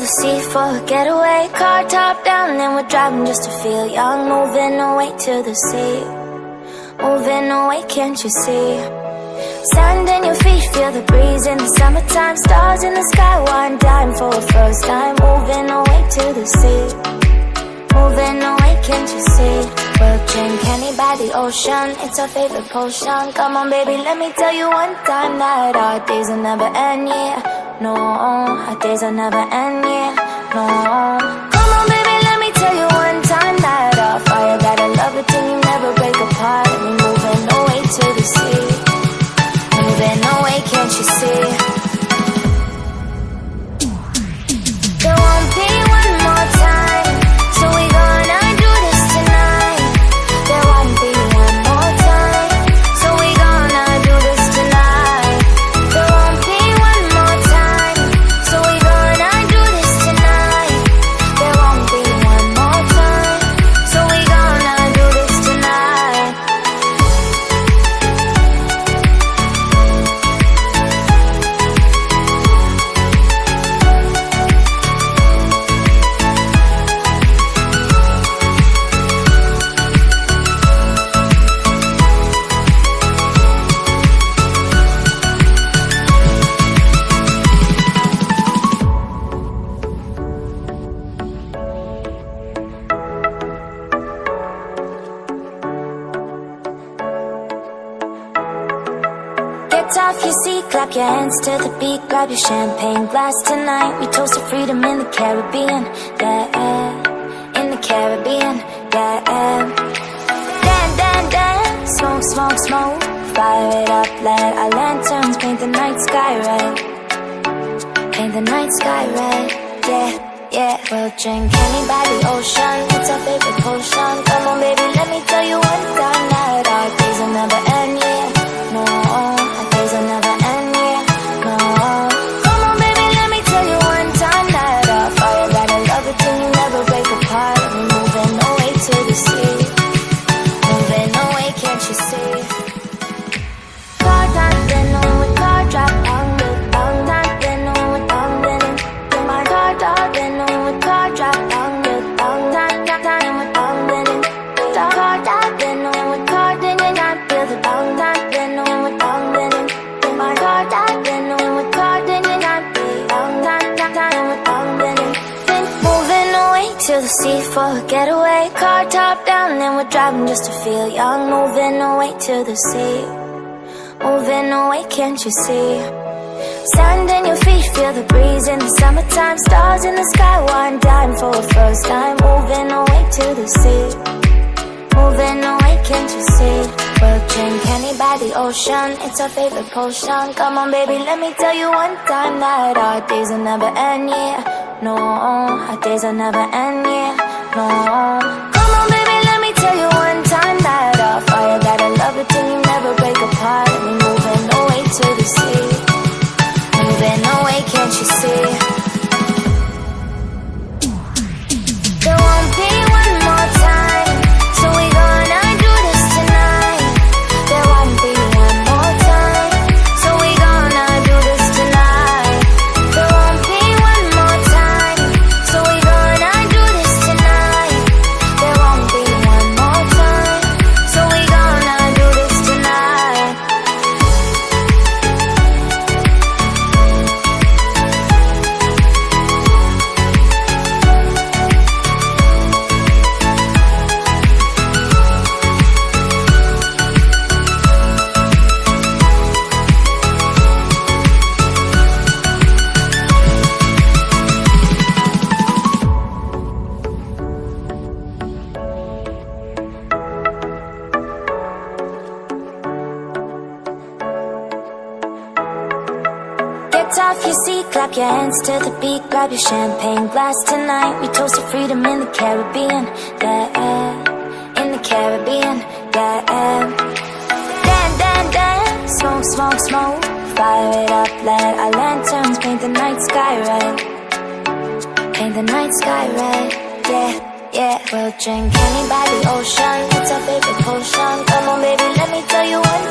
the sea for a getaway. Car top down and we're driving just to feel young. Moving away to the sea, moving away, can't you see? Sand in your feet, feel the breeze in the summertime. Stars in the sky, one dime for a first time. Moving away to the sea, moving away, can't you see? We'll drink honey by the ocean, it's our favorite potion. Come on baby, let me tell you one time that our days will never end, yeah. No, our days will never end, yeah. No. Come on baby, let me tell you one time that our fire got a love it till you never break apart. And we're moving away to the sea, moving away, can't you see? There won't be one more time, so we gonna do this tonight. There won't be one more time, so we gonna do this tonight. There won't be one more time, so we gonna do this tonight. There won't be one more time, so we gonna do this tonight. Get off your seat, clap your hands to the beat. Grab your champagne glass tonight. We toast to freedom in the Caribbean, yeah. In the Caribbean, yeah. Dan, dan, dan, smoke, smoke, smoke. Fire it up, let our lanterns paint the night sky red. Paint the night sky red, yeah, yeah. We'll drink honey by the ocean, it's our favorite potion. Come on baby, let me tell you one time that our days will never end, yeah. No, our days will never end, yeah. No. Come on baby, let me tell you one time that our fire got a love it till you never break apart. And we're moving away to the sea, moving away, can't you see? Car dancing on with car drop on the down dancing on with down dancing. My car dancing on with car drop on the down dancing with down dancing. Car dancing on with car dancing, I feel the down dancing on with down dancing. My car dancing on with car dancing, I feel down dancing with down dancing. Moving away to the sea for a getaway. Car top down and we're driving just to feel young. Moving away to the sea, moving away, can't you see? Sand in your feet, feel the breeze in the summertime. Stars in the sky, one dime for a first time. Moving away to the sea, moving away, can't you see? We'll drink honey by the ocean, it's our favorite potion. Come on baby, let me tell you one time that our days will never end, yeah. No, our days will never end, yeah. No. Come on baby, let me tell you one time that our fire got a love it till you never break apart. And we're moving away to the sea, moving away, can't you see? There won't be one more time, so we gonna do this tonight. There won't be one more time, so we gonna do this tonight. There won't be one more time, so we gonna do this tonight. There won't be one more time, so we gonna do this tonight. Get off your seat, clap your hands to the beat. Grab your champagne glass tonight. We toast to freedom in the Caribbean, yeah. In the Caribbean, yeah. Dan, dan, dan, smoke, smoke, smoke. Fire it up, let our lanterns paint the night sky red. Paint the night sky red, yeah, yeah. We'll drink honey by the ocean, it's our favorite potion. Come on baby, let me tell you one